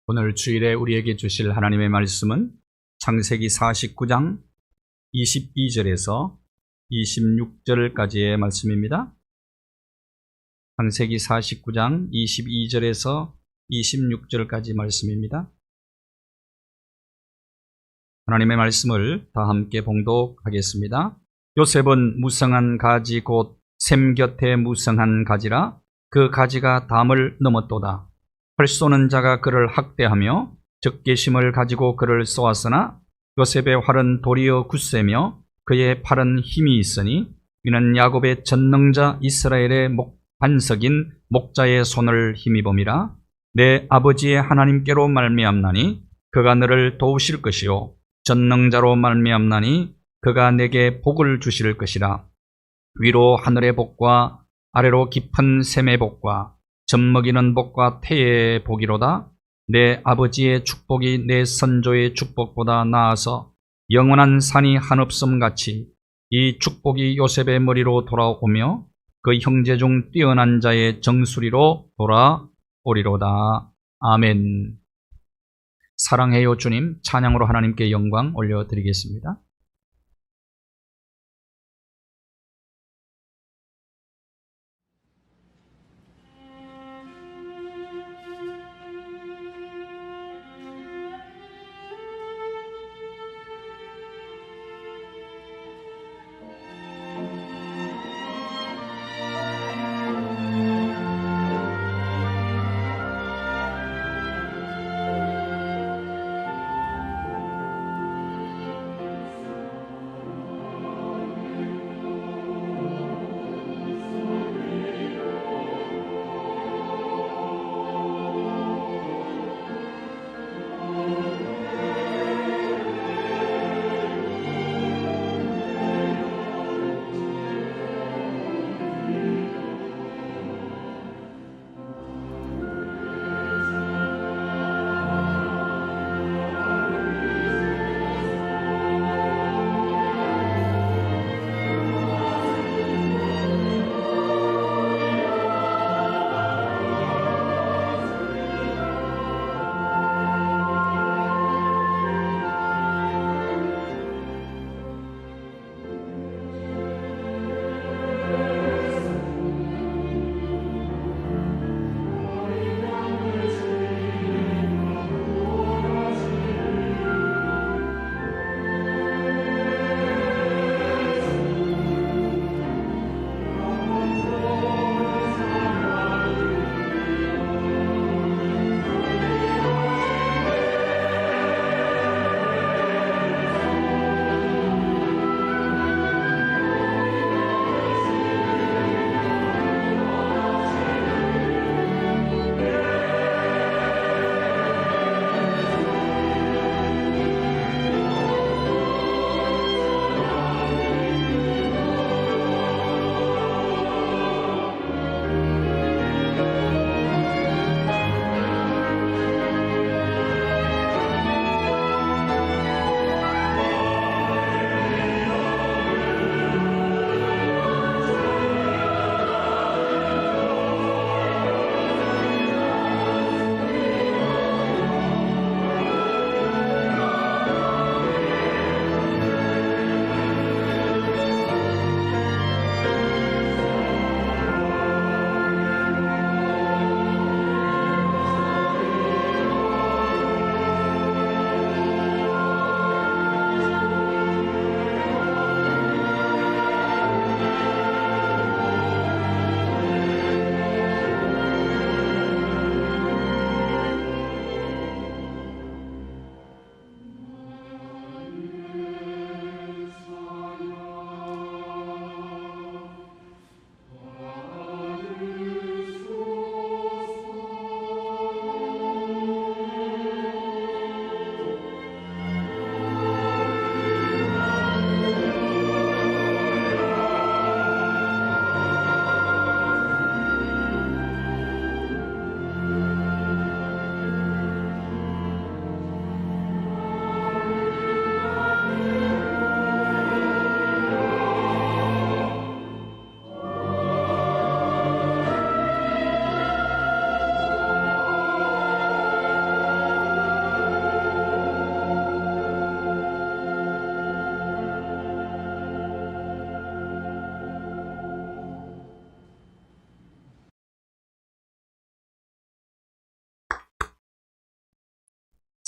오늘 주일에 우리에게 주실 하나님의 말씀은 창세기 49장 22절에서 26절까지의 말씀입니다. 창세기 49장 22절에서 26절까지 말씀입니다. 하나님의 말씀을 다 함께 봉독하겠습니다. 요셉은 무성한 가지 곧 샘 곁에 무성한 가지라 그 가지가 담을 넘었도다. 활 쏘는 자가 그를 학대하며 적개심을 가지고 그를 쏘았으나 요셉의 활은 도리어 굳세며 그의 팔은 힘이 있으니 이는 야곱의 전능자 이스라엘의 반석인 목자의 손을 힘입음이라. 내 아버지의 하나님께로 말미암나니 그가 너를 도우실 것이요 전능자로 말미암나니 그가 내게 복을 주실 것이라. 위로 하늘의 복과 아래로 깊은 샘의 복과 젖먹이는 복과 태의 복이로다. 내 아버지의 축복이 내 선조의 축복보다 나아서 영원한 산이 한없음 같이 이 축복이 요셉의 머리로 돌아오며 그 형제 중 뛰어난 자의 정수리로 돌아오리로다. 아멘. 사랑해요 주님, 찬양으로 하나님께 영광 올려드리겠습니다.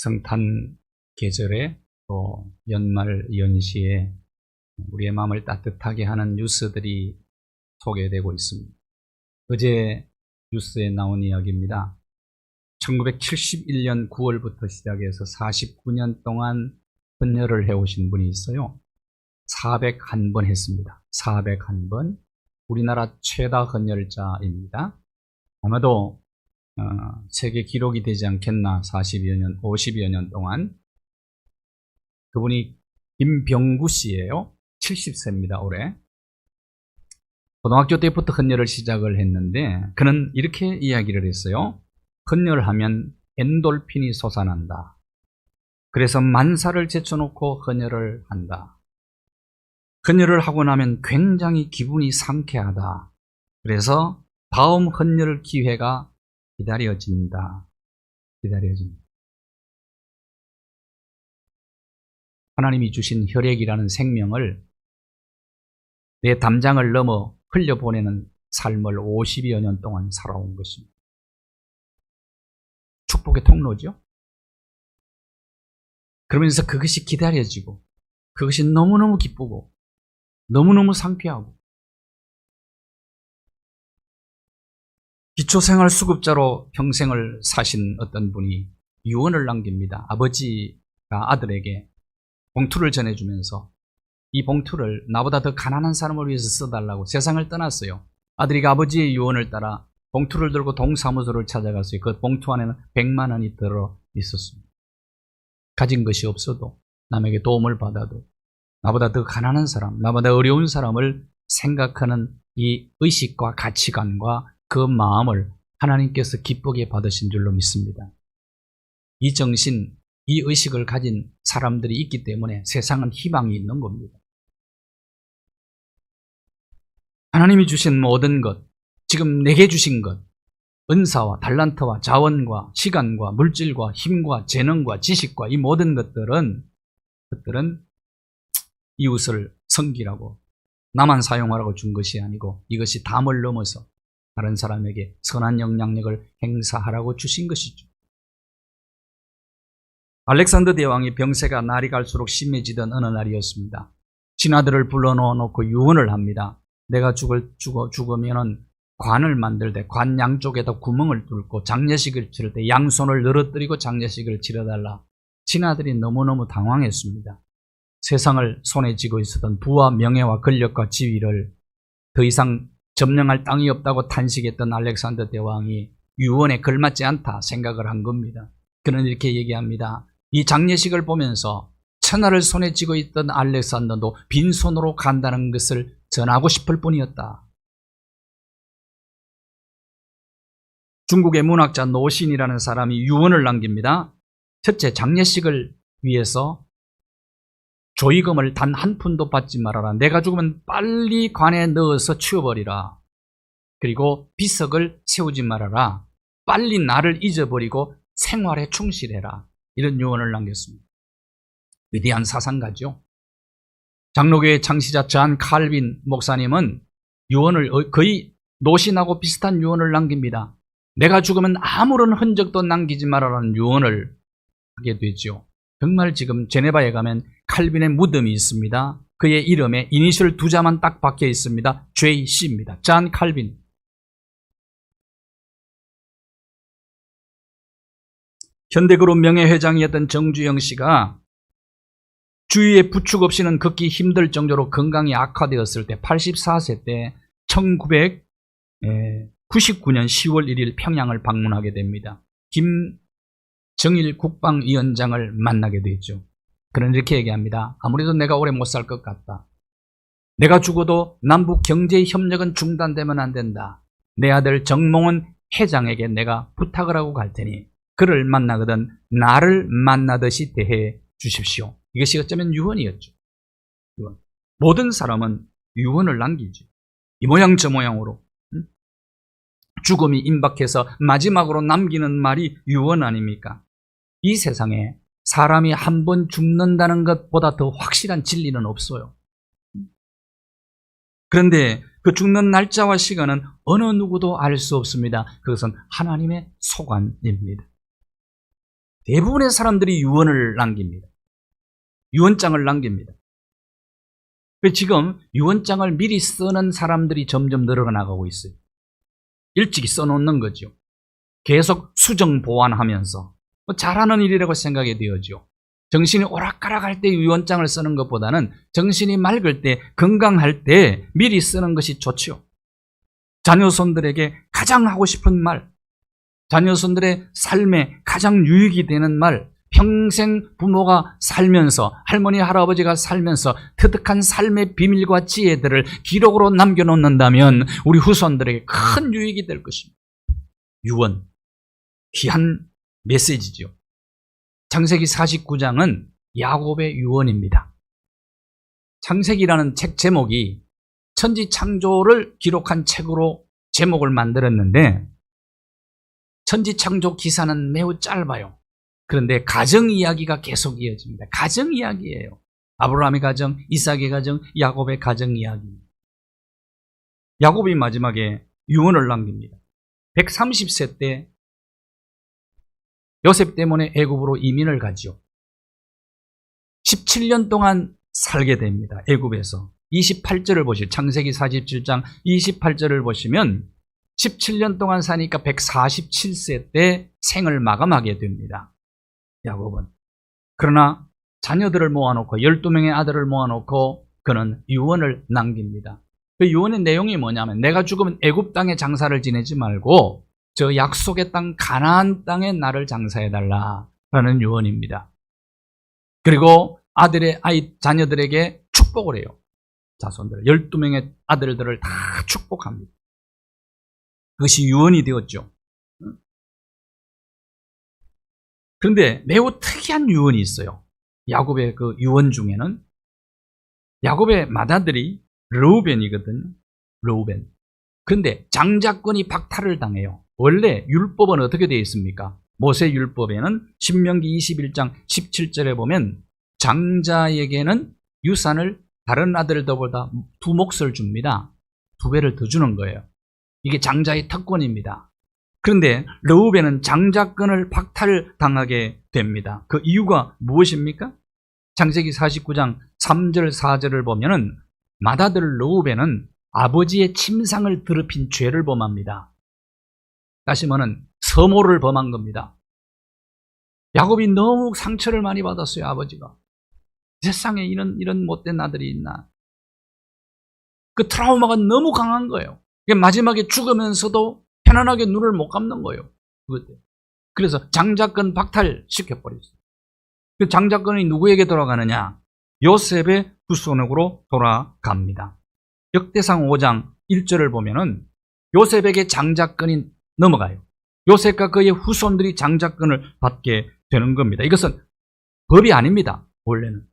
성탄 계절에 또 연말 연시에 우리의 마음을 따뜻하게 하는 뉴스들이 소개되고 있습니다. 어제 뉴스에 나온 이야기입니다. 1971년 9월부터 시작해서 49년 동안 헌혈을 해오신 분이 있어요. 401번 했습니다. 401번. 우리나라 최다 헌혈자입니다. 아마도 세계 기록이 되지 않겠나. 40여 년, 50여 년 동안. 그분이 김병구 씨예요. 70세입니다. 올해. 고등학교 때부터 헌혈을 시작을 했는데 그는 이렇게 이야기를 했어요. 헌혈하면 엔돌핀이 솟아난다. 그래서 만사를 제쳐놓고 헌혈을 한다. 헌혈을 하고 나면 굉장히 기분이 상쾌하다. 그래서 다음 헌혈 기회가 기다려진다. 기다려진다. 하나님이 주신 혈액이라는 생명을 내 담장을 넘어 흘려보내는 삶을 50여 년 동안 살아온 것입니다. 축복의 통로죠. 그러면서 그것이 기다려지고 그것이 너무너무 기쁘고 너무너무 상쾌하고 기초생활 수급자로 평생을 사신 어떤 분이 유언을 남깁니다. 아버지가 아들에게 봉투를 전해주면서 이 봉투를 나보다 더 가난한 사람을 위해서 써달라고 세상을 떠났어요. 아들이 아버지의 유언을 따라 봉투를 들고 동사무소를 찾아갔어요. 그 봉투 안에는 100만 원이 들어 있었습니다. 가진 것이 없어도 남에게 도움을 받아도 나보다 더 가난한 사람, 나보다 어려운 사람을 생각하는 이 의식과 가치관과 그 마음을 하나님께서 기쁘게 받으신 줄로 믿습니다. 이 정신, 이 의식을 가진 사람들이 있기 때문에 세상은 희망이 있는 겁니다. 하나님이 주신 모든 것, 지금 내게 주신 것, 은사와 달란트와 자원과 시간과 물질과 힘과 재능과 지식과 이 모든 것들은 이웃을 섬기라고 나만 사용하라고 준 것이 아니고 이것이 담을 넘어서 다른 사람에게 선한 영향력을 행사하라고 주신 것이죠. 알렉산더 대왕이 병세가 날이 갈수록 심해지던 어느 날이었습니다. 신하들을 불러놓고 유언을 합니다. 내가 죽으면은 관을 만들 때 관 양쪽에다 구멍을 뚫고 장례식을 치를 때 양손을 늘어뜨리고 장례식을 치러달라. 신하들이 너무너무 당황했습니다. 세상을 손에 쥐고 있었던 부와 명예와 권력과 지위를 더 이상 점령할 땅이 없다고 탄식했던 알렉산더 대왕이 유언에 걸맞지 않다 생각을 한 겁니다. 그는 이렇게 얘기합니다. 이 장례식을 보면서 천하를 손에 쥐고 있던 알렉산더도 빈손으로 간다는 것을 전하고 싶을 뿐이었다. 중국의 문학자 노신이라는 사람이 유언을 남깁니다. 첫째, 장례식을 위해서 조의금을 단 한 푼도 받지 말아라. 내가 죽으면 빨리 관에 넣어서 치워버리라. 그리고 비석을 세우지 말아라. 빨리 나를 잊어버리고 생활에 충실해라. 이런 유언을 남겼습니다. 위대한 사상가죠. 장로교의 창시자 잔 칼빈 목사님은 유언을 거의 노신하고 비슷한 유언을 남깁니다. 내가 죽으면 아무런 흔적도 남기지 말아라는 유언을 하게 되죠. 정말 지금 제네바에 가면 칼빈의 무덤이 있습니다. 그의 이름에 이니셜 2자만 딱 박혀 있습니다. JC입니다. 잔 칼빈. 현대그룹 명예회장이었던 정주영 씨가 주위에 부축 없이는 걷기 힘들 정도로 건강이 악화되었을 때 84세 때 1999년 10월 1일 평양을 방문하게 됩니다. 김정일 국방위원장을 만나게 되죠. 그는 이렇게 얘기합니다. 아무래도 내가 오래 못 살 것 같다. 내가 죽어도 남북 경제협력은 중단되면 안 된다. 내 아들 정몽은 회장에게 내가 부탁을 하고 갈 테니 그를 만나거든 나를 만나듯이 대해 주십시오. 이것이 어쩌면 유언이었죠. 유언. 모든 사람은 유언을 남기죠. 이 모양 저 모양으로. 죽음이 임박해서 마지막으로 남기는 말이 유언 아닙니까? 이 세상에 사람이 한 번 죽는다는 것보다 더 확실한 진리는 없어요. 그런데 그 죽는 날짜와 시간은 어느 누구도 알 수 없습니다. 그것은 하나님의 소관입니다. 대부분의 사람들이 유언을 남깁니다. 유언장을 남깁니다. 지금 유언장을 미리 쓰는 사람들이 점점 늘어나가고 있어요. 일찍이 써놓는 거죠. 계속 수정 보완하면서 잘하는 일이라고 생각이 되어죠. 정신이 오락가락할 때 유언장을 쓰는 것보다는 정신이 맑을 때, 건강할 때 미리 쓰는 것이 좋죠. 자녀손들에게 가장 하고 싶은 말, 자녀손들의 삶에 가장 유익이 되는 말, 평생 부모가 살면서, 할머니, 할아버지가 살면서 터득한 삶의 비밀과 지혜들을 기록으로 남겨놓는다면 우리 후손들에게 큰 유익이 될 것입니다. 유언, 귀한 메시지죠. 창세기 49장은 야곱의 유언입니다. 창세기라는 책 제목이 천지 창조를 기록한 책으로 제목을 만들었는데 천지 창조 기사는 매우 짧아요. 그런데 가정 이야기가 계속 이어집니다. 가정 이야기예요. 아브라함의 가정, 이삭의 가정, 야곱의 가정 이야기. 야곱이 마지막에 유언을 남깁니다. 130세 때 요셉 때문에 애굽으로 이민을 가죠. 17년 동안 살게 됩니다. 애굽에서. 28절을 보시면 창세기 47장 28절을 보시면 17년 동안 사니까 147세 때 생을 마감하게 됩니다. 야곱은. 그러나 자녀들을 모아놓고 12명의 아들을 모아놓고 그는 유언을 남깁니다. 그 유언의 내용이 뭐냐면 내가 죽으면 애굽 땅에 장사를 지내지 말고 저 약속의 땅 가나안 땅에 나를 장사해달라라는 유언입니다. 그리고 자녀들에게 축복을 해요. 자손들 12명의 아들들을 다 축복합니다. 그것이 유언이 되었죠. 그런데 매우 특이한 유언이 있어요. 야곱의 그 유언 중에는 야곱의 맏아들이 르우벤이거든요. 르우벤. 그런데 장자권이 박탈을 당해요. 원래 율법은 어떻게 되어 있습니까? 모세 율법에는 신명기 21장 17절에 보면 장자에게는 유산을 다른 아들들보다 2몫을 줍니다. 2배를 더 주는 거예요. 이게 장자의 특권입니다. 그런데 르우벤은 장자권을 박탈당하게 됩니다. 그 이유가 무엇입니까? 창세기 49장 3절 4절을 보면은 맏아들 르우벤은 아버지의 침상을 더럽힌 죄를 범합니다. 다시 말하면 서모를 범한 겁니다. 야곱이 너무 상처를 많이 받았어요. 아버지가. 세상에 이런 못된 아들이 있나. 그 트라우마가 너무 강한 거예요. 마지막에 죽으면서도 편안하게 눈을 못 감는 거예요. 그래서 장자권 박탈시켜버렸어요. 그 장자권이 누구에게 돌아가느냐? 요셉의 후손에게로 돌아갑니다. 역대상 5장 1절을 보면은 요셉에게 장자권이 넘어가요. 요셉과 그의 후손들이 장자권을 받게 되는 겁니다. 이것은 법이 아닙니다. 원래는.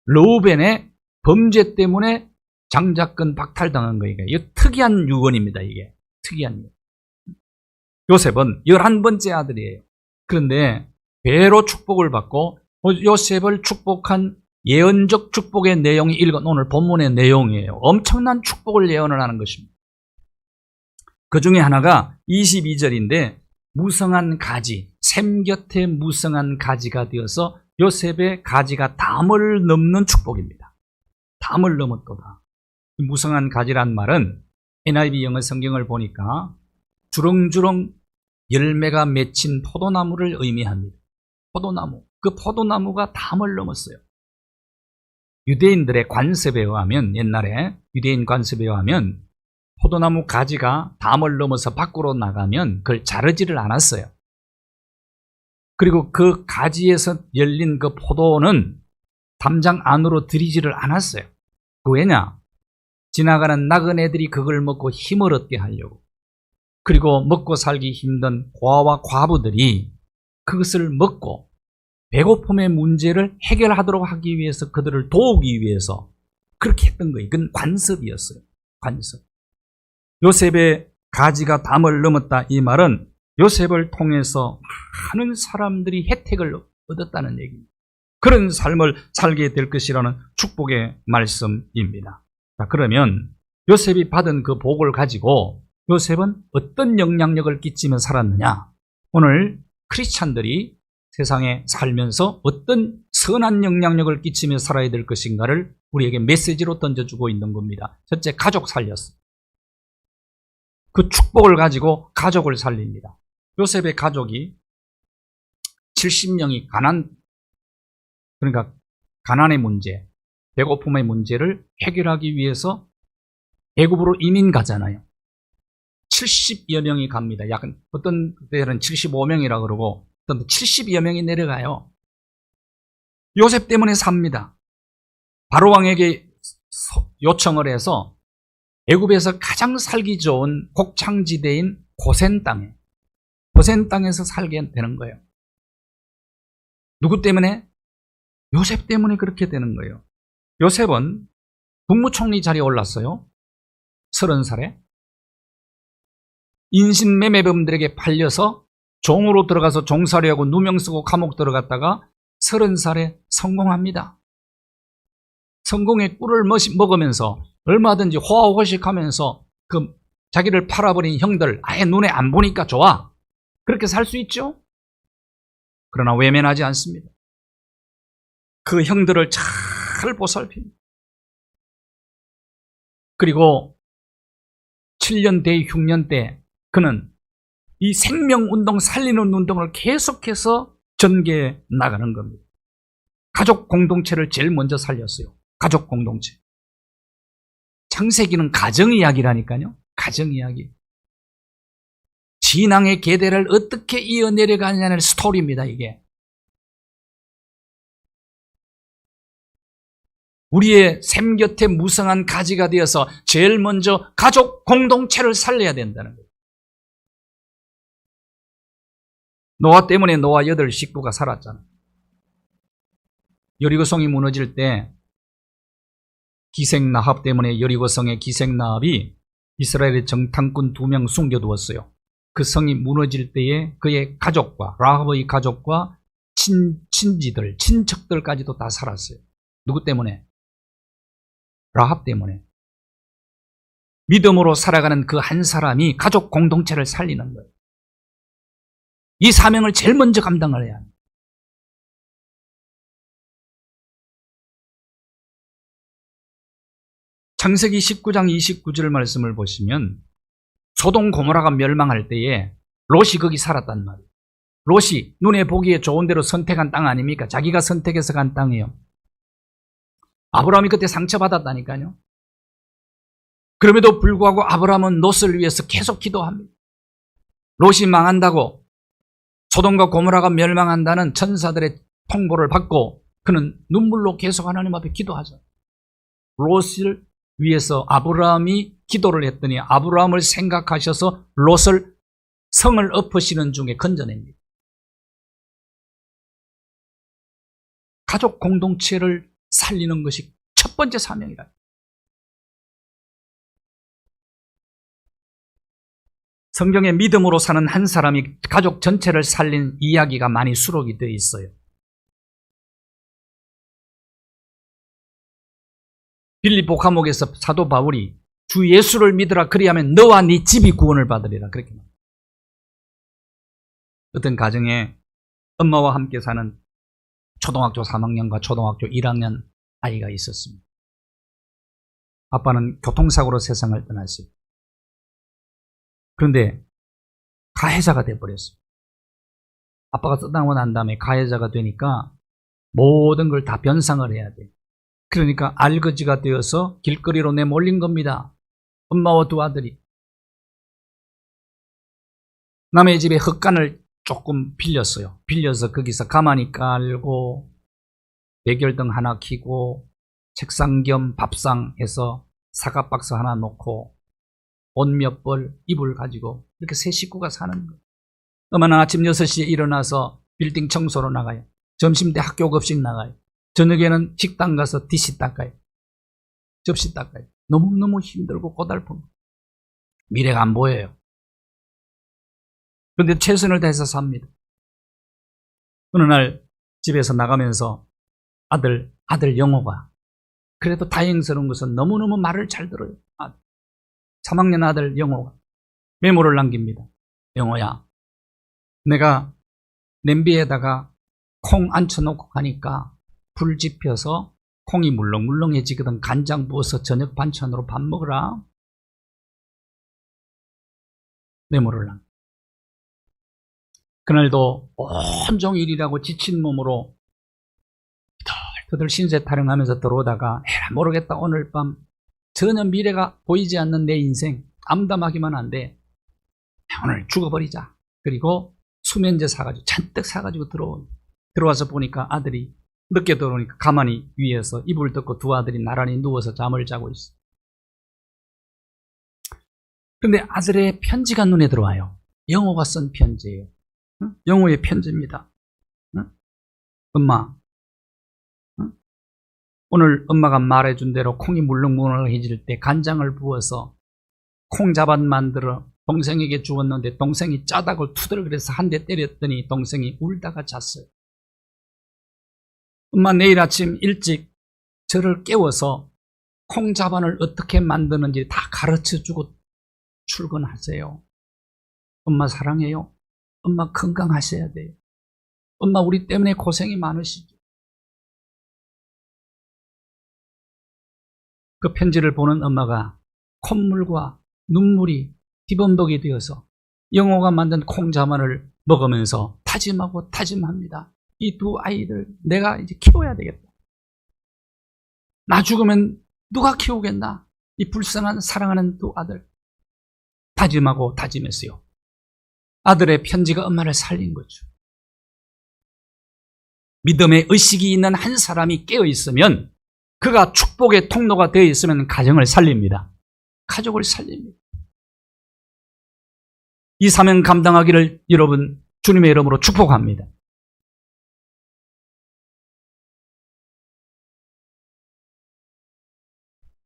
르우벤의 범죄 때문에 장자권 박탈당한 거예요. 이게 특이한 유언입니다. 이게 특이한 유언. 요셉은 11번째 아들이에요. 그런데 배로 축복을 받고 요셉을 축복한 예언적 축복의 내용이 오늘 본문의 내용이에요. 엄청난 축복을 예언을 하는 것입니다. 그 중에 하나가 22절인데 무성한 가지, 샘 곁에 무성한 가지가 되어서 요셉의 가지가 담을 넘는 축복입니다. 담을 넘었도다. 무성한 가지란 말은 NIV 영어 성경을 보니까 주렁주렁 열매가 맺힌 포도나무를 의미합니다. 포도나무. 그 포도나무가 담을 넘었어요. 유대인들의 관습에 의하면, 옛날에 유대인 관습에 의하면 포도나무 가지가 담을 넘어서 밖으로 나가면 그걸 자르지를 않았어요. 그리고 그 가지에서 열린 그 포도는 담장 안으로 들이지를 않았어요. 그 왜냐? 지나가는 나그네들이 그걸 먹고 힘을 얻게 하려고. 그리고 먹고 살기 힘든 고아와 과부들이 그것을 먹고 배고픔의 문제를 해결하도록 하기 위해서 그들을 도우기 위해서 그렇게 했던 거예요. 이건 관습이었어요. 관습. 요셉의 가지가 담을 넘었다. 이 말은 요셉을 통해서 많은 사람들이 혜택을 얻었다는 얘기입니다. 그런 삶을 살게 될 것이라는 축복의 말씀입니다. 자, 그러면 요셉이 받은 그 복을 가지고 요셉은 어떤 영향력을 끼치며 살았느냐? 오늘 크리스찬들이 세상에 살면서 어떤 선한 영향력을 끼치며 살아야 될 것인가를 우리에게 메시지로 던져주고 있는 겁니다. 첫째, 가족 살렸어. 그 축복을 가지고 가족을 살립니다. 요셉의 가족이 70명이 그러니까 가난의 문제, 배고픔의 문제를 해결하기 위해서 애굽으로 이민 가잖아요. 70여 명이 갑니다. 약간 어떤 때는 75명이라 그러고 어떤 70여 명이 내려가요. 요셉 때문에 삽니다. 바로 왕에게 요청을 해서 애굽에서 가장 살기 좋은 곡창지대인 고센 땅에서 살게 되는 거예요. 누구 때문에? 요셉 때문에 그렇게 되는 거예요. 요셉은 국무총리 자리에 올랐어요. 30살에. 인신매매범들에게 팔려서 종으로 들어가서 종살이하고 누명 쓰고 감옥 들어갔다가 30살에 성공합니다. 성공의 꿀을 먹으면서 얼마든지 호화호식하면서 그 자기를 팔아버린 형들 아예 눈에 안 보니까 좋아. 그렇게 살 수 있죠? 그러나 외면하지 않습니다. 그 형들을 잘 보살핍니다. 그리고 7년 대, 6년 때 그는 이 생명운동, 살리는 운동을 계속해서 전개해 나가는 겁니다. 가족 공동체를 제일 먼저 살렸어요. 가족 공동체. 창세기는 가정 이야기라니까요. 가정 이야기. 진앙의 계대를 어떻게 이어내려가느냐는 스토리입니다, 이게. 우리의 샘 곁에 무성한 가지가 되어서 제일 먼저 가족 공동체를 살려야 된다는 거예요. 노아 때문에 노아 8 식구가 살았잖아요. 여리고성이 무너질 때 기생나합 때문에 여리고성의 기생나합이 이스라엘의 정탐꾼 2명 숨겨두었어요. 그 성이 무너질 때에 그의 가족과 라합의 가족과 친지들, 친척들까지도 다 살았어요. 누구 때문에? 라합 때문에. 믿음으로 살아가는 그 한 사람이 가족 공동체를 살리는 거예요. 이 사명을 제일 먼저 감당을 해야 합니다. 창세기 19장 29절 말씀을 보시면 소돔 고모라가 멸망할 때에 롯이 거기 살았단 말이에요. 롯이 눈에 보기에 좋은 대로 선택한 땅 아닙니까? 자기가 선택해서 간 땅이에요. 아브라함이 그때 상처받았다니까요. 그럼에도 불구하고 아브라함은 롯을 위해서 계속 기도합니다. 롯이 망한다고, 소돔과 고모라가 멸망한다는 천사들의 통보를 받고 그는 눈물로 계속 하나님 앞에 기도하죠. 롯을 위해서 아브라함이 기도를 했더니 아브라함을 생각하셔서 롯을 성을 엎으시는 중에 건져냅니다. 가족 공동체를 살리는 것이 첫 번째 사명이라. 성경에 믿음으로 사는 한 사람이 가족 전체를 살린 이야기가 많이 수록이 되어 있어요. 빌립보 감옥에서 사도 바울이 주 예수를 믿으라 그리하면 너와 네 집이 구원을 받으리라 그렇게 말합니다. 어떤 가정에 엄마와 함께 사는 초등학교 3학년과 초등학교 1학년 아이가 있었습니다. 아빠는 교통사고로 세상을 떠났어요. 그런데 가해자가 돼버렸어요. 아빠가 떠나고 난 다음에 가해자가 되니까 모든 걸 다 변상을 해야 돼요. 그러니까 알거지가 되어서 길거리로 내몰린 겁니다. 엄마와 2 아들이. 남의 집에 흙간을 조금 빌렸어요. 빌려서 거기서 가만히 깔고 백열등 하나 켜고 책상 겸 밥상 해서 사과박스 하나 놓고 옷 몇 벌, 이불 가지고 이렇게 3 식구가 사는 거예요. 엄마는 아침 6시에 일어나서 빌딩 청소로 나가요. 점심 때 학교 급식 나가요. 저녁에는 식당 가서 디시 닦아요. 접시 닦아요. 너무너무 힘들고 고달픈 미래가 안 보여요. 그런데 최선을 다해서 삽니다. 어느 날 집에서 나가면서 아들 영호가, 그래도 다행스러운 것은 너무너무 말을 잘 들어요. 3학년 아들 영호가 메모를 남깁니다. 영호야, 내가 냄비에다가 콩 앉혀놓고 가니까 불 지펴서 콩이 물렁물렁해지거든. 간장 부어서 저녁 반찬으로 밥 먹으라. 메모를 한. 그날도 온종일 일하고 지친 몸으로 터덜 신세 타령하면서 들어오다가 에라 모르겠다. 오늘 밤 전혀 미래가 보이지 않는 내 인생 암담하기만 한데 오늘 죽어버리자. 그리고 수면제 사가지고 잔뜩 사가지고 들어와서 보니까 아들이 늦게 들어오니까 가만히 위에서 이불 덮고 두 아들이 나란히 누워서 잠을 자고 있어. 근데 아들의 편지가 눈에 들어와요. 영호가 쓴 편지예요. 응? 영호의 편지입니다. 응? 엄마, 응? 오늘 엄마가 말해준 대로 콩이 물렁물렁해질 때 간장을 부어서 콩자반 만들어 동생에게 주었는데 동생이 짜다고 투덜거려서 한 대 때렸더니 동생이 울다가 잤어요. 엄마 내일 아침 일찍 저를 깨워서 콩자반을 어떻게 만드는지 다 가르쳐주고 출근하세요. 엄마 사랑해요. 엄마 건강하셔야 돼요. 엄마 우리 때문에 고생이 많으시죠. 그 편지를 보는 엄마가 콧물과 눈물이 뒤범벅이 되어서 영호가 만든 콩자반을 먹으면서 다짐하고 다짐합니다. 이 두 아이들 내가 이제 키워야 되겠다. 나 죽으면 누가 키우겠나? 이 불쌍한 사랑하는 두 아들. 다짐하고 다짐했어요. 아들의 편지가 엄마를 살린 거죠. 믿음의 의식이 있는 한 사람이 깨어 있으면 그가 축복의 통로가 되어 있으면 가정을 살립니다. 가족을 살립니다. 이 사명 감당하기를 여러분 주님의 이름으로 축복합니다.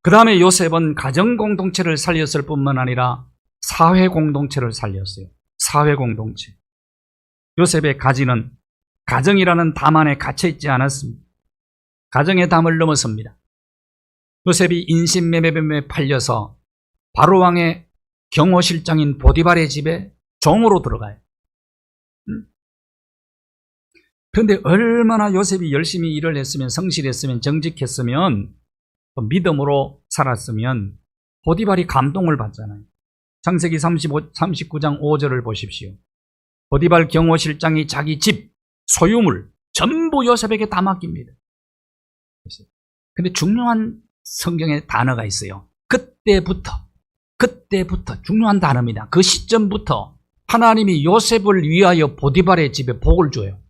그 다음에 요셉은 가정 공동체를 살렸을 뿐만 아니라 사회 공동체를 살렸어요. 사회 공동체. 요셉의 가지는 가정이라는 담 안에 갇혀있지 않았습니다. 가정의 담을 넘어섭니다. 요셉이 인신매매에 팔려서 바로왕의 경호실장인 보디발의 집에 종으로 들어가요. 그런데 얼마나 요셉이 열심히 일을 했으면, 성실했으면, 정직했으면, 믿음으로 살았으면 보디발이 감동을 받잖아요. 창세기 39장 5절을 보십시오. 보디발 경호실장이 자기 집, 소유물 전부 요셉에게 다 맡깁니다. 근데 중요한 성경의 단어가 있어요. 그때부터 중요한 단어입니다. 그 시점부터 하나님이 요셉을 위하여 보디발의 집에 복을 줘요.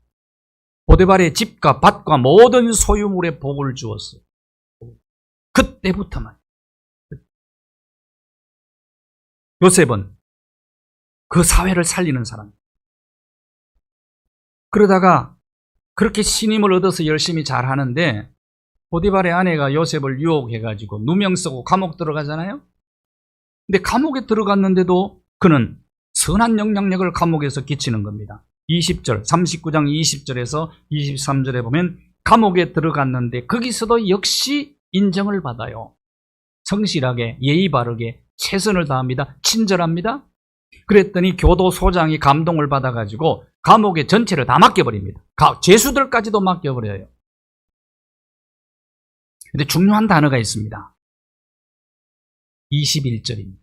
보디발의 집과 밭과 모든 소유물에 복을 주었어요. 그때부터만. 요셉은 그 사회를 살리는 사람. 그러다가 그렇게 신임을 얻어서 열심히 잘 하는데 보디발의 아내가 요셉을 유혹해가지고 누명 쓰고 감옥 들어가잖아요. 근데 감옥에 들어갔는데도 그는 선한 영향력을 감옥에서 끼치는 겁니다. 20절, 39장 20절에서 23절에 보면 감옥에 들어갔는데 거기서도 역시 인정을 받아요. 성실하게 예의 바르게 최선을 다합니다. 친절합니다. 그랬더니 교도소장이 감동을 받아가지고 감옥의 전체를 다 맡겨버립니다. 죄수들까지도 맡겨버려요. 근데 중요한 단어가 있습니다. 21절입니다.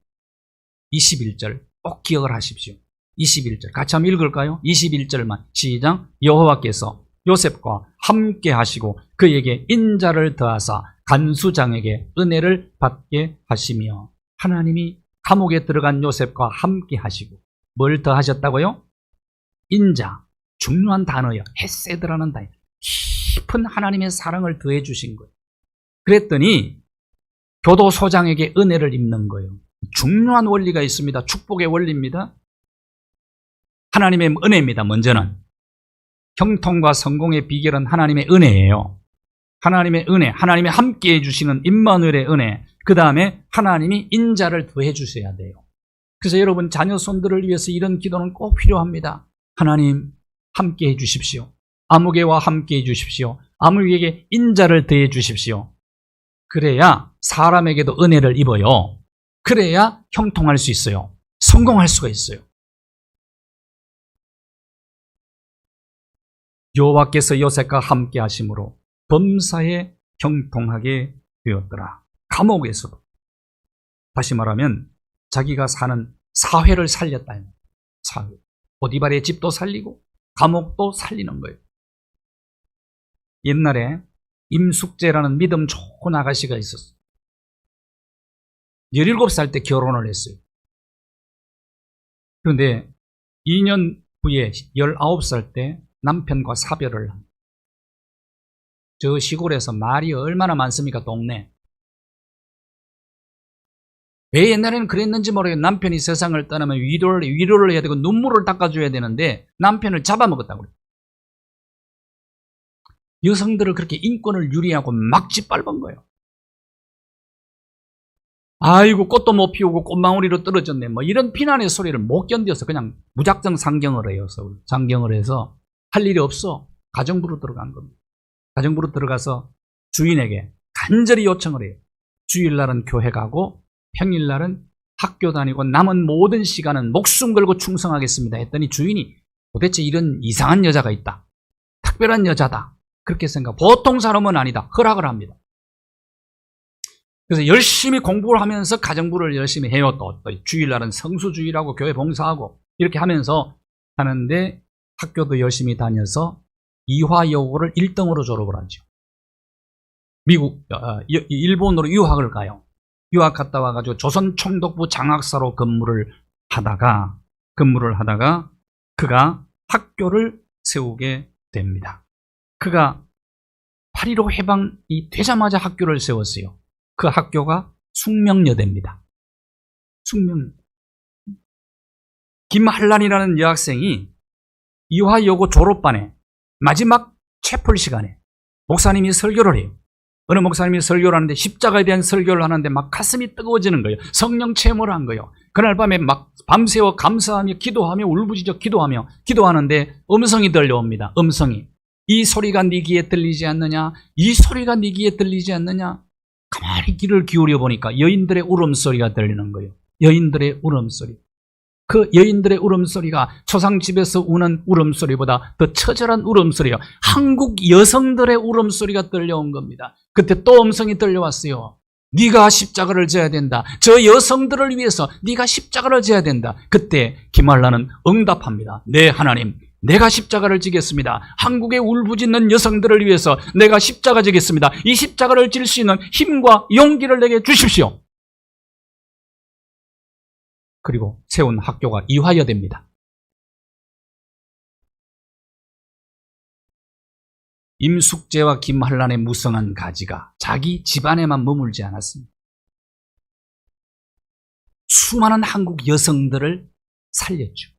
21절 꼭 기억을 하십시오. 21절 같이 한번 읽을까요? 21절만 시작. 여호와께서 요셉과 함께 하시고 그에게 인자를 더하사 간수장에게 은혜를 받게 하시며. 하나님이 감옥에 들어간 요셉과 함께 하시고 뭘 더하셨다고요? 인자, 중요한 단어예요. 헤세드라는 단어. 깊은 하나님의 사랑을 더해 주신 거예요. 그랬더니 교도소장에게 은혜를 입는 거예요. 중요한 원리가 있습니다. 축복의 원리입니다. 하나님의 은혜입니다. 먼저는 형통과 성공의 비결은 하나님의 은혜예요. 하나님의 은혜, 하나님이 함께 해주시는 임마누엘의 은혜, 그 다음에 하나님이 인자를 더해 주셔야 돼요. 그래서 여러분 자녀 손들을 위해서 이런 기도는 꼭 필요합니다. 하나님 함께 해주십시오. 아무개와 함께 해주십시오. 아무개에게 인자를 더해 주십시오. 그래야 사람에게도 은혜를 입어요. 그래야 형통할 수 있어요. 성공할 수가 있어요. 여호와께서 요셉과 함께 하심으로 범사에 형통하게 되었더라. 감옥에서도. 다시 말하면 자기가 사는 사회를 살렸다. 사회. 보디발의 집도 살리고 감옥도 살리는 거예요. 옛날에 임숙재라는 믿음 좋은 아가씨가 있었어요. 17살 때 결혼을 했어요. 그런데 2년 후에 19살 때 남편과 사별을 합니다. 저 시골에서 말이 얼마나 많습니까, 동네. 왜 옛날에는 그랬는지 모르겠어요. 남편이 세상을 떠나면 위로를 해야 되고 눈물을 닦아줘야 되는데 남편을 잡아먹었다고 그래요. 여성들을 그렇게 인권을 유리하고 막 짓밟은 거예요. 아이고 꽃도 못 피우고 꽃망울이로 떨어졌네. 뭐 이런 비난의 소리를 못 견뎌서 그냥 무작정 상경을 해요. 상경을 해서 할 일이 없어. 가정부로 들어간 겁니다. 가정부로 들어가서 주인에게 간절히 요청을 해요. 주일날은 교회 가고 평일날은 학교 다니고 남은 모든 시간은 목숨 걸고 충성하겠습니다 했더니 주인이 도대체 이런 이상한 여자가 있다. 특별한 여자다. 그렇게 생각. 보통 사람은 아니다. 허락을 합니다. 그래서 열심히 공부를 하면서 가정부를 열심히 해요. 또 주일날은 성수주일하고 교회 봉사하고 이렇게 하면서 하는데 학교도 열심히 다녀서 이화여고를 1등으로 졸업을 하죠. 일본으로 유학을 가요. 유학 갔다 와가지고 조선총독부 장학사로 근무를 하다가 그가 학교를 세우게 됩니다. 그가 8.15 해방이 되자마자 학교를 세웠어요. 그 학교가 숙명여대입니다. 김한란이라는 여학생이 이화여고 졸업반에 마지막 채플 시간에 목사님이 설교를 해요. 어느 목사님이 설교를 하는데 십자가에 대한 설교를 하는데 막 가슴이 뜨거워지는 거예요. 성령 체험을 한 거예요. 그날 밤에 막 밤새워 감사하며 기도하며 울부짖어 기도하는데 음성이 들려옵니다. 음성이. 이 소리가 네 귀에 들리지 않느냐? 이 소리가 네 귀에 들리지 않느냐? 가만히 귀를 기울여 보니까 여인들의 울음소리가 들리는 거예요. 여인들의 울음소리. 그 여인들의 울음소리가 초상집에서 우는 울음소리보다 더 처절한 울음소리가 한국 여성들의 울음소리가 들려온 겁니다. 그때 또 음성이 들려왔어요. 네가 십자가를 져야 된다. 저 여성들을 위해서 네가 십자가를 져야 된다. 그때 김한란은 응답합니다. 네 하나님, 내가 십자가를 지겠습니다. 한국의 울부짖는 여성들을 위해서 내가 십자가 지겠습니다. 이 십자가를 질 수 있는 힘과 용기를 내게 주십시오. 그리고 세운 학교가 이화여대입니다. 임숙재와 김한란의 무성한 가지가 자기 집안에만 머물지 않았습니다. 수많은 한국 여성들을 살렸죠.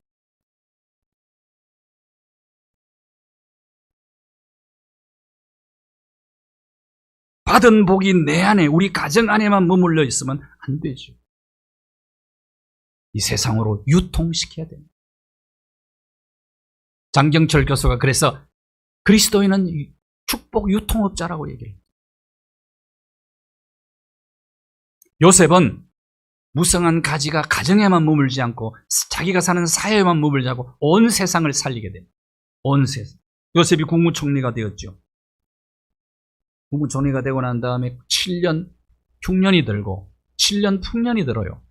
받은 복이 내 안에, 우리 가정 안에만 머물러 있으면 안 되죠. 이 세상으로 유통시켜야 됩니다. 장경철 교수가 그래서 그리스도인은 축복 유통업자라고 얘기해요. 요셉은 무성한 가지가 가정에만 머물지 않고 자기가 사는 사회에만 머물지 않고 온 세상을 살리게 됩니다. 온 세상. 요셉이 국무총리가 되었죠. 국무총리가 되고 난 다음에 7년 흉년이 들고 7년 풍년이 들어요.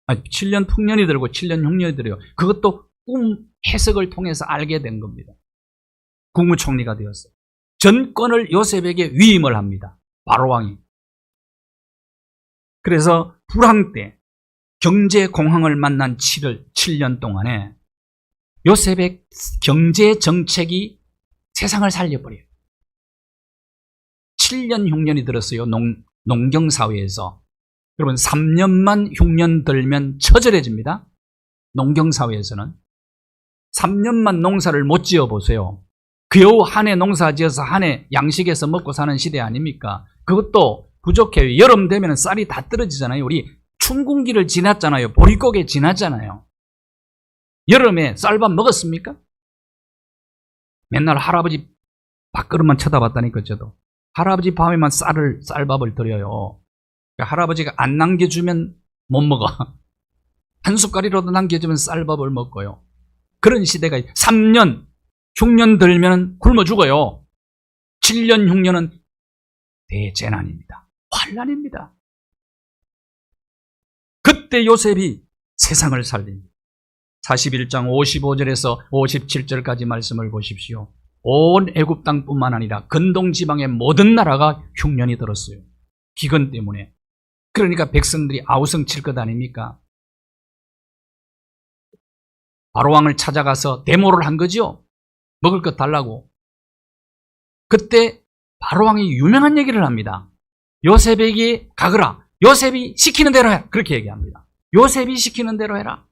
7년 풍년이 들고 7년 흉년이 들어요. 그것도 꿈 해석을 통해서 알게 된 겁니다. 국무총리가 되었어요. 전권을 요셉에게 위임을 합니다. 바로왕이. 그래서 불황 때 경제 공황을 만난 7년 동안에 요셉의 경제 정책이 세상을 살려버려요. 7년 흉년이 들었어요. 농경사회에서. 여러분 3년만 흉년 들면 처절해집니다. 농경사회에서는 3년만 농사를 못 지어보세요. 겨우 한 해 농사 지어서 한 해 양식에서 먹고 사는 시대 아닙니까? 그것도 부족해요. 여름 되면 쌀이 다 떨어지잖아요. 우리 춘궁기를 지났잖아요. 보릿고개 지났잖아요. 여름에 쌀밥 먹었습니까? 맨날 할아버지 밥그릇만 쳐다봤다니까 저도. 할아버지 밤에만 쌀밥을 드려요. 할아버지가 안 남겨주면 못 먹어. 한 숟갈이라도 남겨주면 쌀밥을 먹고요. 그런 시대가 3년 흉년 들면 굶어 죽어요. 7년 흉년은 대재난입니다. 환난입니다. 그때 요셉이 세상을 살립니다. 41장 55절에서 57절까지 말씀을 보십시오. 온 애굽 땅뿐만 아니라 근동 지방의 모든 나라가 흉년이 들었어요. 기근 때문에. 그러니까 백성들이 아우성칠 것 아닙니까? 바로왕을 찾아가서 데모를 한 거죠. 먹을 것 달라고. 그때 바로왕이 유명한 얘기를 합니다. 요셉에게 가거라. 요셉이 시키는 대로 해라. 그렇게 얘기합니다. 요셉이 시키는 대로 해라.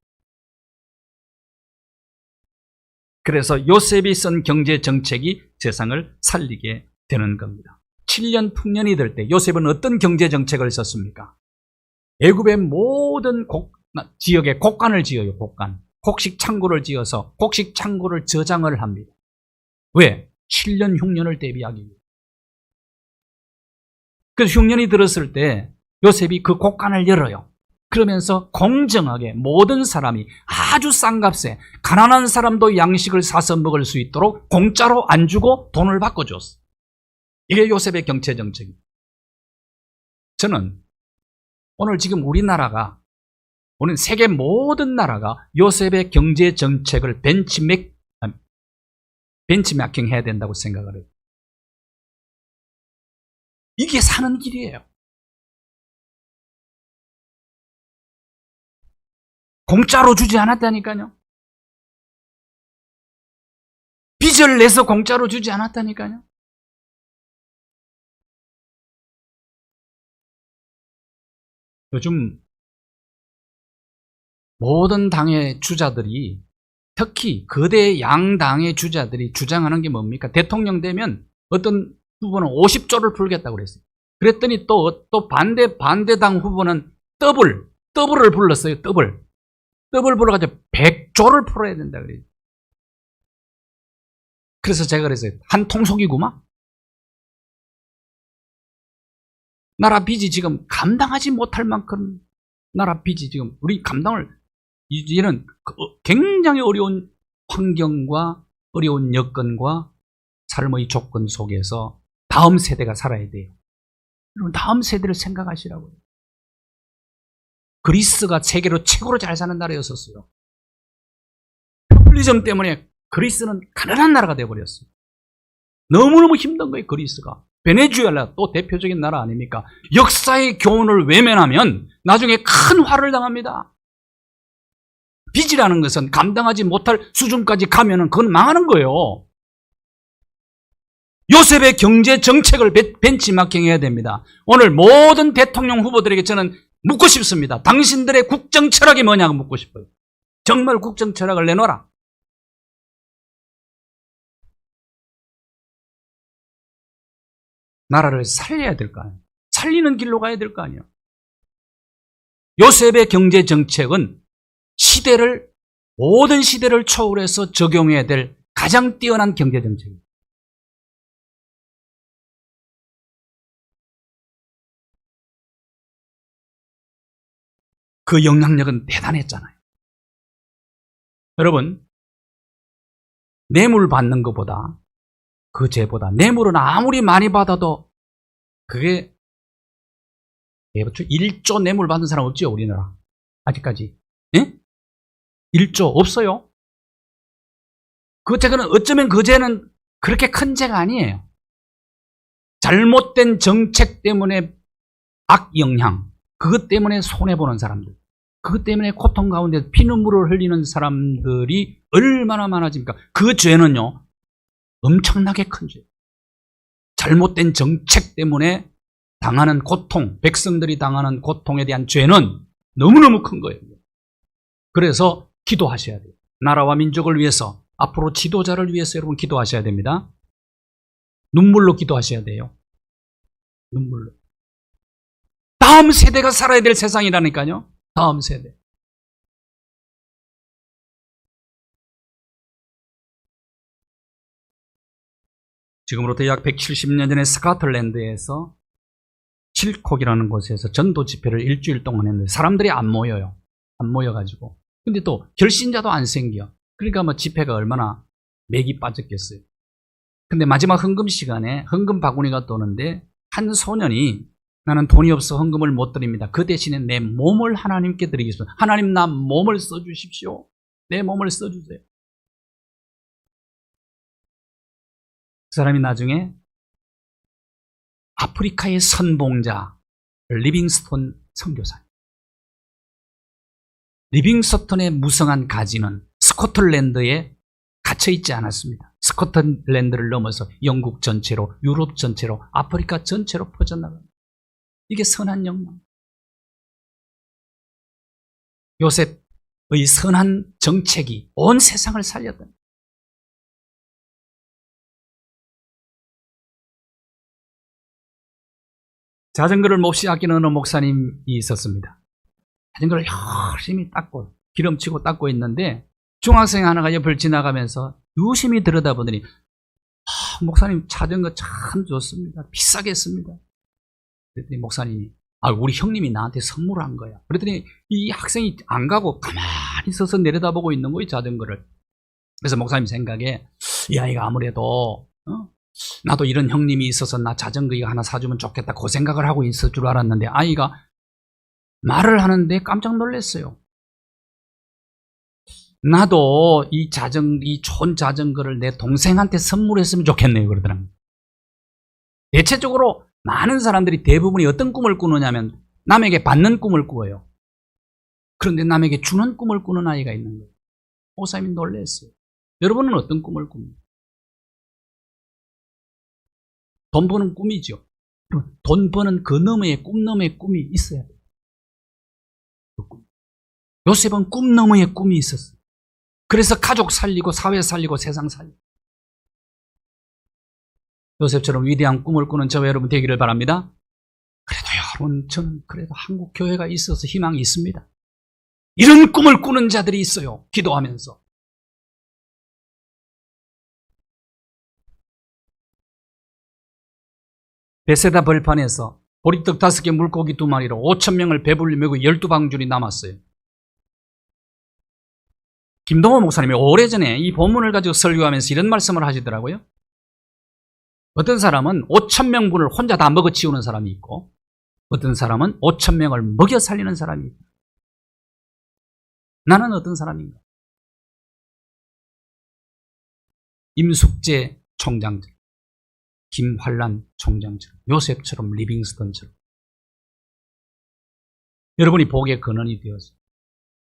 그래서 요셉이 쓴 경제 정책이 세상을 살리게 되는 겁니다. 7년 풍년이 될 때 요셉은 어떤 경제 정책을 썼습니까? 애굽의 모든 지역에 곡간을 지어요. 곡식 창고를 지어서 곡식 창고를 저장을 합니다. 왜? 7년 흉년을 대비하기 위해. 그래서 흉년이 들었을 때 요셉이 그 곡간을 열어요. 그러면서 공정하게 모든 사람이 아주 싼 값에 가난한 사람도 양식을 사서 먹을 수 있도록 공짜로 안 주고 돈을 바꿔줬어. 이게 요셉의 경제 정책입니다. 저는 오늘 지금 우리나라가, 오늘 세계 모든 나라가 요셉의 경제 정책을 벤치마킹 해야 된다고 생각을 해요. 이게 사는 길이에요. 공짜로 주지 않았다니까요. 빚을 내서 공짜로 주지 않았다니까요. 요즘 모든 당의 주자들이, 특히 거대 양당의 주자들이 주장하는 게 뭡니까? 대통령 되면 어떤 후보는 50조를 풀겠다고 그랬어요. 그랬더니 또 반대당 후보는 더블을 불렀어요. 더블 불러가지고 100조를 풀어야 된다 그래요. 그래서 제가 그랬어요. 한 통속이구만. 나라 빚이 지금 감당하지 못할 만큼 나라 빚이 지금 우리 감당을, 이제는 굉장히 어려운 환경과 어려운 여건과 삶의 조건 속에서 다음 세대가 살아야 돼요. 여러분, 다음 세대를 생각하시라고요. 그리스가 세계로 최고로 잘 사는 나라였었어요. 포퓰리즘 때문에 그리스는 가난한 나라가 되어버렸어요. 너무너무 힘든 거예요, 그리스가. 베네수엘라 또 대표적인 나라 아닙니까? 역사의 교훈을 외면하면 나중에 큰 화를 당합니다. 빚이라는 것은 감당하지 못할 수준까지 가면은 그건 망하는 거예요. 요셉의 경제 정책을 벤치마킹 해야 됩니다. 오늘 모든 대통령 후보들에게 저는 묻고 싶습니다. 당신들의 국정 철학이 뭐냐고 묻고 싶어요. 정말 국정 철학을 내놓아라. 나라를 살려야 될 거 아니에요. 살리는 길로 가야 될 거 아니에요. 요셉의 경제 정책은 모든 시대를 초월해서 적용해야 될 가장 뛰어난 경제 정책입니다. 그 영향력은 대단했잖아요. 여러분, 뇌물 받는 것보다, 그 죄보다, 뇌물은 아무리 많이 받아도 그게 1조 뇌물 받은 사람 없죠, 우리나라. 아직까지. 예? 1조 없어요. 그 죄는 어쩌면 그 죄는 그렇게 큰 죄가 아니에요. 잘못된 정책 때문에 악영향, 그것 때문에 손해보는 사람들, 그것 때문에 고통 가운데 피눈물을 흘리는 사람들이 얼마나 많아집니까? 그 죄는요, 엄청나게 큰 죄. 잘못된 정책 때문에 당하는 고통, 백성들이 당하는 고통에 대한 죄는 너무너무 큰 거예요. 그래서 기도하셔야 돼요. 나라와 민족을 위해서, 앞으로 지도자를 위해서 여러분 기도하셔야 됩니다. 눈물로 기도하셔야 돼요. 눈물로. 다음 세대가 살아야 될 세상이라니까요. 다음 세대. 지금으로부터 약 170년 전에 스코틀랜드에서 칠콕이라는 곳에서 전도 집회를 일주일 동안 했는데 사람들이 안 모여요. 안 모여가지고. 근데 또 결신자도 안 생겨. 그러니까 뭐 집회가 얼마나 맥이 빠졌겠어요. 근데 마지막 헌금 시간에 헌금 바구니가 도는데 한 소년이 나는 돈이 없어 헌금을 못 드립니다. 그 대신에 내 몸을 하나님께 드리겠습니다. 하나님 나 몸을 써주십시오. 내 몸을 써주세요. 그 사람이 나중에 아프리카의 선봉자 리빙스톤 선교사. 리빙스톤의 무성한 가지는 스코틀랜드에 갇혀있지 않았습니다. 스코틀랜드를 넘어서 영국 전체로, 유럽 전체로, 아프리카 전체로 퍼져나갑니다. 이게 선한 영광. 요셉의 선한 정책이 온 세상을 살렸다. 자전거를 몹시 아끼는 어느 목사님이 있었습니다. 자전거를 열심히 닦고 기름치고 닦고 있는데 중학생 하나가 옆을 지나가면서 유심히 들여다보더니 목사님 자전거 참 좋습니다. 비싸겠습니다. 그랬더니 목사님이 우리 형님이 나한테 선물한 거야. 그랬더니 이 학생이 안 가고 가만히 서서 내려다보고 있는 거예요, 자전거를. 그래서 목사님 생각에 이 아이가 아무래도 나도 이런 형님이 있어서 나 자전거 이거 하나 사주면 좋겠다 그 생각을 하고 있을 줄 알았는데 아이가 말을 하는데 깜짝 놀랐어요. 나도 이 좋은 자전거를 내 동생한테 선물했으면 좋겠네요, 그러더라고요. 대체적으로 많은 사람들이 대부분이 어떤 꿈을 꾸느냐면 남에게 받는 꿈을 꾸어요. 그런데 남에게 주는 꿈을 꾸는 아이가 있는 거예요. 목사님이 놀랐어요. 여러분은 어떤 꿈을 꿉니까? 돈 버는 꿈이죠. 돈 버는 그 너머의 꿈 너머의 꿈이 있어야 돼요. 그 꿈. 요셉은 꿈 너머의 꿈이 있었어요. 그래서 가족 살리고 사회 살리고 세상 살리고 요셉처럼 위대한 꿈을 꾸는 저와 여러분 되기를 바랍니다. 그래도 여러분 저는 그래도 한국 교회가 있어서 희망이 있습니다. 이런 꿈을 꾸는 자들이 있어요. 기도하면서. 베세다 벌판에서 보리떡 5개 물고기 2마리로 5,000명을 배불리 메고 12방줄이 남았어요. 김동호 목사님이 오래전에 이 본문을 가지고 설교하면서 이런 말씀을 하시더라고요. 어떤 사람은 5,000명분을 혼자 다 먹어치우는 사람이 있고 어떤 사람은 5,000명을 먹여 살리는 사람이 있고 나는 어떤 사람인가? 임숙재 총장처럼 김환란 총장처럼 요셉처럼 리빙스턴처럼 여러분이 복의 근원이 되어서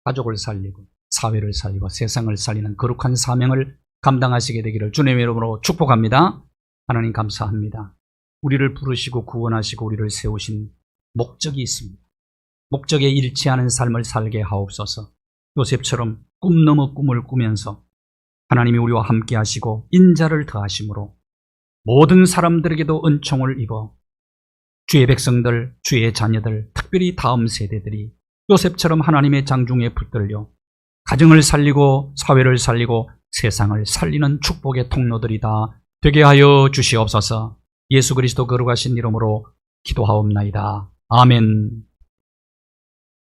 가족을 살리고 사회를 살리고 세상을 살리는 거룩한 사명을 감당하시게 되기를 주님의 이름으로 축복합니다. 하나님 감사합니다. 우리를 부르시고 구원하시고 우리를 세우신 목적이 있습니다. 목적에 잃지 않은 삶을 살게 하옵소서. 요셉처럼 꿈 넘어 꿈을 꾸면서 하나님이 우리와 함께 하시고 인자를 더하심으로 모든 사람들에게도 은총을 입어 주의 백성들, 주의 자녀들, 특별히 다음 세대들이 요셉처럼 하나님의 장중에 붙들려 가정을 살리고 사회를 살리고 세상을 살리는 축복의 통로들이 다 되게 하여 주시옵소서. 예수 그리스도 거룩하신 이름으로 기도하옵나이다. 아멘.